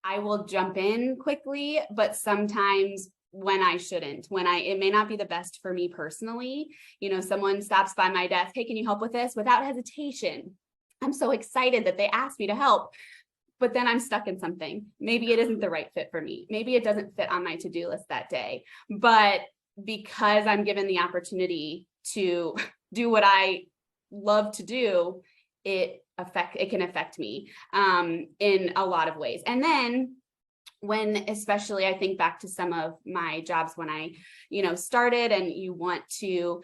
I will jump in quickly, but sometimes when I shouldn't, it may not be the best for me personally. Someone stops by my desk, hey, can you help with this? Without hesitation. I'm so excited that they asked me to help, but then I'm stuck in something. Maybe it isn't the right fit for me. Maybe it doesn't fit on my to-do list that day, but because I'm given the opportunity to do what I love to do, it can affect me in a lot of ways. And then especially I think back to some of my jobs when I, started, and you want to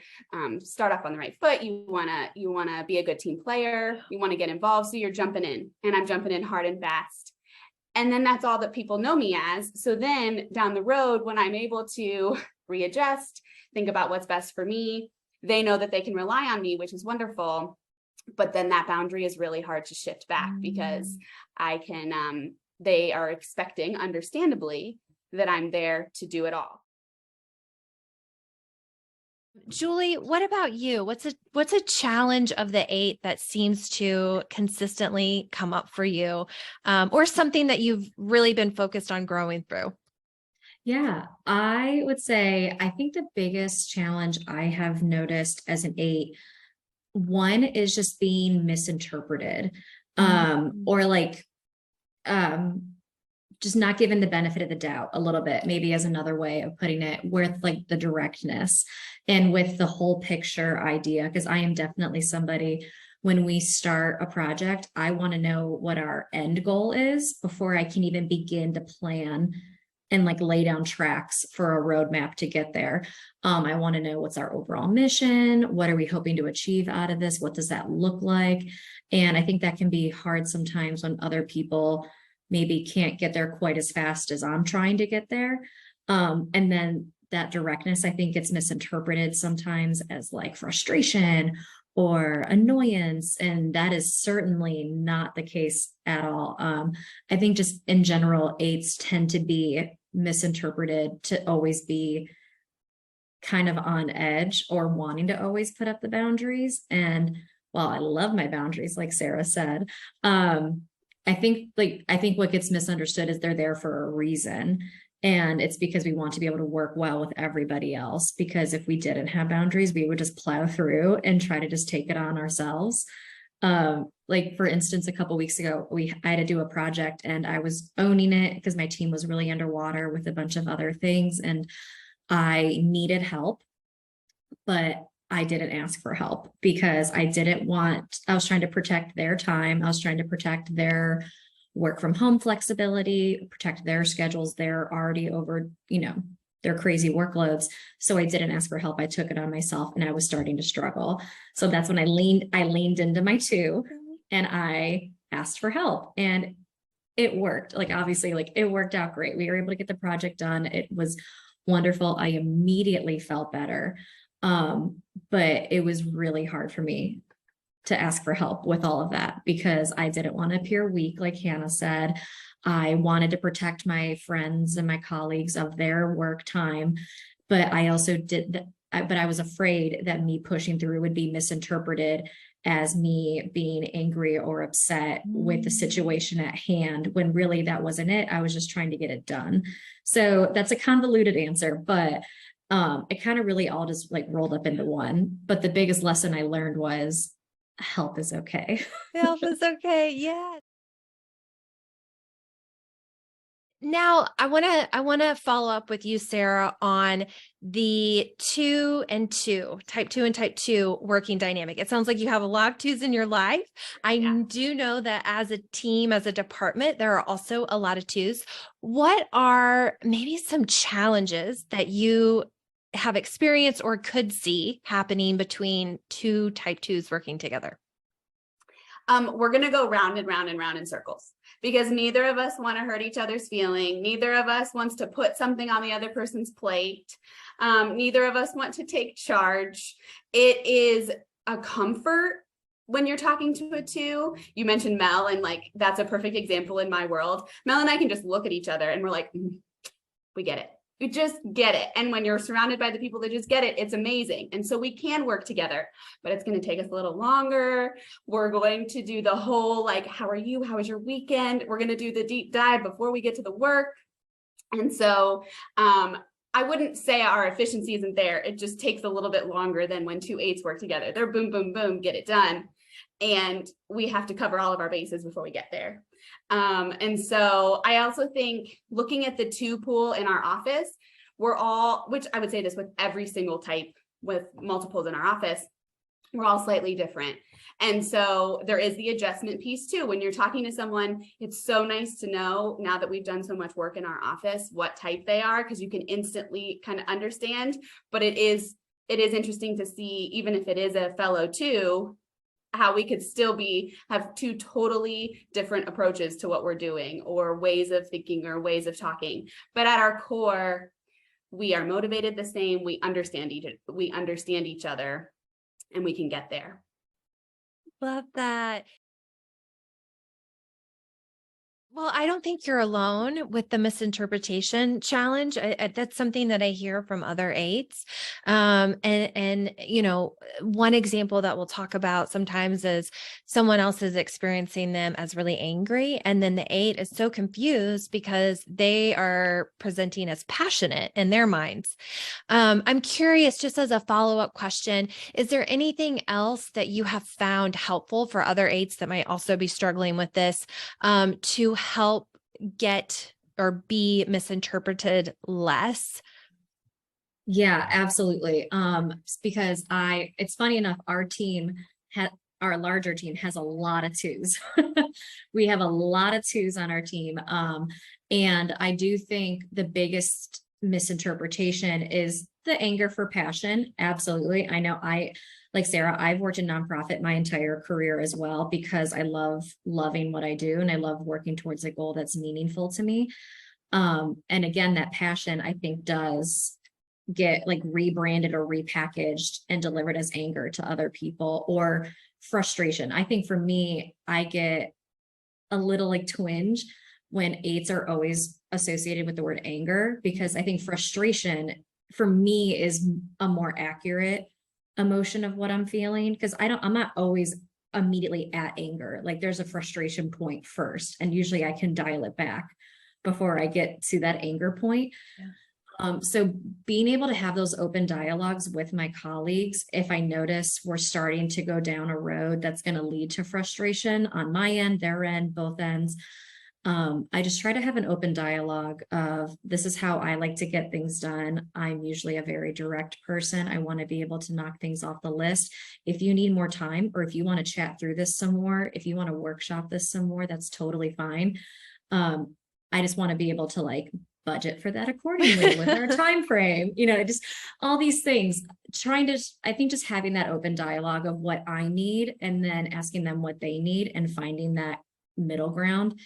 start off on the right foot. You want to be a good team player. You want to get involved. So you're jumping in, and I'm jumping in hard and fast. And then that's all that people know me as. So then down the road, when I'm able to readjust, think about what's best for me, they know that they can rely on me, which is wonderful. But then that boundary is really hard to shift back because they are expecting, understandably, that I'm there to do it all. Julie, what about you? What's a challenge of the 8 that seems to consistently come up for you, or something that you've really been focused on growing through? Yeah, I would say, I think the biggest challenge I have noticed as an 8, one is just being misinterpreted, or just not given the benefit of the doubt a little bit, maybe as another way of putting it, with the directness and with the whole picture idea. Because I am definitely somebody, when we start a project, I want to know what our end goal is before I can even begin to plan and lay down tracks for a roadmap to get there. I want to know what's our overall mission. What are we hoping to achieve out of this? What does that look like? And I think that can be hard sometimes when other people maybe can't get there quite as fast as I'm trying to get there. And then that directness, I think, gets misinterpreted sometimes as frustration or annoyance. And that is certainly not the case at all. I think just in general, 8s tend to be misinterpreted to always be kind of on edge or wanting to always put up the boundaries. And while I love my boundaries, like Sarah said, I think what gets misunderstood is they're there for a reason. And it's because we want to be able to work well with everybody else. Because if we didn't have boundaries, we would just plow through and try to just take it on ourselves. For instance, a couple of weeks ago, I had to do a project and I was owning it because my team was really underwater with a bunch of other things and I needed help, but I didn't ask for help because I was trying to protect their time. I was trying to protect their work from home flexibility, protect their schedules. They're already over, their crazy workloads. So I didn't ask for help. I took it on myself and I was starting to struggle. So that's when I leaned into my 2 and I asked for help, and it worked. Obviously, it worked out great. We were able to get the project done. It was wonderful. I immediately felt better. But it was really hard for me to ask for help with all of that because I didn't want to appear weak, like Hannah said. I wanted to protect my friends and my colleagues of their work time, but I also but I was afraid that me pushing through would be misinterpreted as me being angry or upset with the situation at hand, when really that wasn't it. I was just trying to get it done. So that's a convoluted answer, but it kind of really all just rolled up into one. But the biggest lesson I learned was help is okay. Help is okay. Yeah. Now, I want to follow up with you, Sarah, on the 2 and 2, type 2 and type 2 working dynamic. It sounds like you have a lot of 2s in your life. I do know that as a team, as a department, there are also a lot of 2s. What are maybe some challenges that you have experienced or could see happening between 2 type 2s working together? We're going to go round and round and round in circles because neither of us want to hurt each other's feeling. Neither of us wants to put something on the other person's plate. Neither of us want to take charge. It is a comfort when you're talking to a 2. You mentioned Mel, and that's a perfect example in my world. Mel and I can just look at each other and we're like, we get it. you just get it. And when you're surrounded by the people that just get it, it's amazing. And so we can work together, but it's going to take us a little longer. We're going to do the whole, like, how are you? How was your weekend? We're going to do the deep dive before we get to the work. And so, I wouldn't say our efficiency isn't there. It just takes a little bit longer than when 2 8s work together. They're boom, boom, boom, get it done. And we have to cover all of our bases before we get there. And so I also think looking at the 2 pool in our office, we're all, which I would say this with every single type with multiples in our office, we're all slightly different. And so there is the adjustment piece too. When you're talking to someone, it's so nice to know, now that we've done so much work in our office, what type they are, because you can instantly kind of understand. But it is interesting to see, even if it is a fellow 2, how we could still have 2 totally different approaches to what we're doing, or ways of thinking, or ways of talking. But at our core, we are motivated the same. We understand each other, and we can get there. Love that. Well, I don't think you're alone with the misinterpretation challenge. That's something that I hear from other 8s. And one example that we'll talk about sometimes is someone else is experiencing them as really angry, and then the 8 is so confused because they are presenting as passionate in their minds. I'm curious, just as a follow-up question, is there anything else that you have found helpful for other 8s that might also be struggling with this, to help get or be misinterpreted less? Yeah, absolutely. Because it's funny enough, our larger team has a lot of 2s. We have a lot of 2s on our team. And I do think the biggest misinterpretation is the anger for passion. Absolutely. I know like Sarah, I've worked in nonprofit my entire career as well, because I love loving what I do, and I love working towards a goal that's meaningful to me. And again, that passion, I think, does get like rebranded or repackaged and delivered as anger to other people, or frustration. I think for me, I get a little like twinge when 8s are always associated with the word anger, because I think frustration for me is a more accurate emotion of what I'm feeling, because I'm not always immediately at anger. Like, there's a frustration point first, and usually I can dial it back before I get to that anger point. Yeah. So being able to have those open dialogues with my colleagues, if I notice we're starting to go down a road that's going to lead to frustration on my end, their end, both ends, I just try to have an open dialogue of, this is how I like to get things done. I'm usually a very direct person. I want to be able to knock things off the list. If you need more time, or if you want to chat through this some more, if you want to workshop this some more, that's totally fine. I just want to be able to like budget for that accordingly with our time frame, just all these things, I think just having that open dialogue of what I need, and then asking them what they need, and finding that middle ground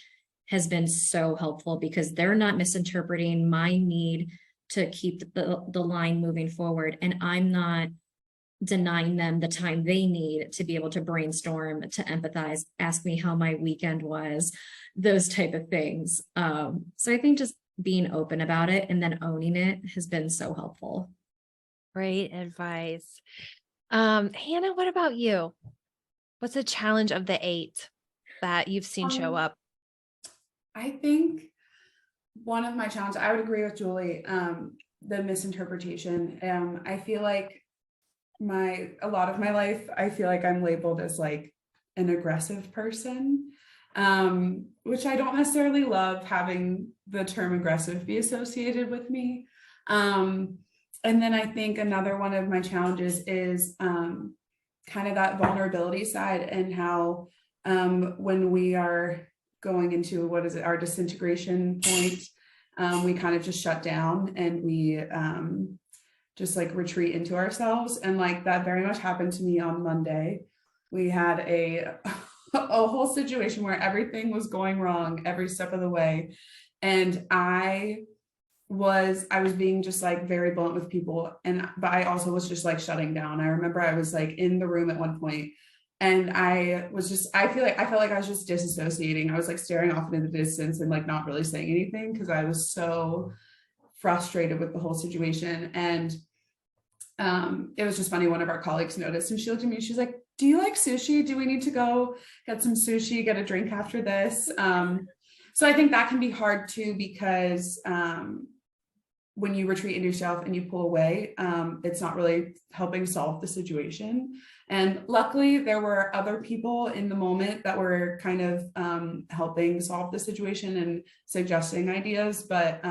has been so helpful, because they're not misinterpreting my need to keep the line moving forward, and I'm not denying them the time they need to be able to brainstorm, to empathize, ask me how my weekend was, those type of things. So I think just being open about it and then owning it has been so helpful. Great advice. Hannah, what about you? What's a challenge of the 8 that you've seen show up? I think one of my challenges, I would agree with Julie, the misinterpretation. I feel like a lot of my life, I feel like I'm labeled as like an aggressive person, which I don't necessarily love having the term aggressive be associated with me. And then I think another one of my challenges is kind of that vulnerability side, and how when we are going into our disintegration point, we kind of just shut down, and we just like retreat into ourselves. And like that very much happened to me on Monday. We had a whole situation where everything was going wrong every step of the way, and I was being just like very blunt with people, but I also was just like shutting down. I remember I was like in the room at one point, and I felt like I was just disassociating. I was like staring off into the distance and like not really saying anything, because I was so frustrated with the whole situation. And it was just funny. One of our colleagues noticed and she looked at me, she's like, do you like sushi? Do we need to go get some sushi, get a drink after this? So I think that can be hard too, because when you retreat into yourself and you pull away, it's not really helping solve the situation. And luckily there were other people in the moment that were kind of helping solve the situation and suggesting ideas, but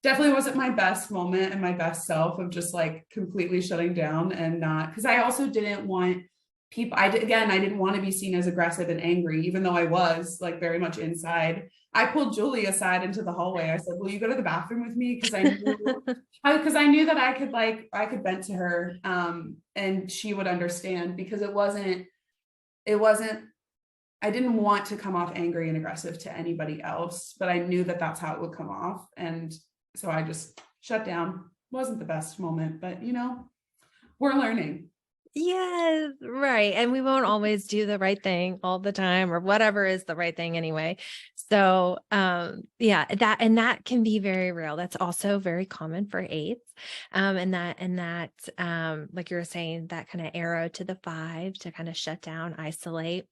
definitely wasn't my best moment and my best self of just like completely shutting down and not, because I also didn't want people, I didn't want to be seen as aggressive and angry, even though I was like very much inside. I pulled Julie aside into the hallway. I said, will you go to the bathroom with me? Because I knew that I could vent to her and she would understand, because it wasn't, I didn't want to come off angry and aggressive to anybody else, but I knew that that's how it would come off. And so I just shut down. Wasn't the best moment, but you know, we're learning. Yes, right. And we won't always do the right thing all the time, or whatever is the right thing anyway. So, yeah, that can be very real. That's also very common for eights. And that, like you were saying, that kind of arrow to the 5 to kind of shut down, isolate.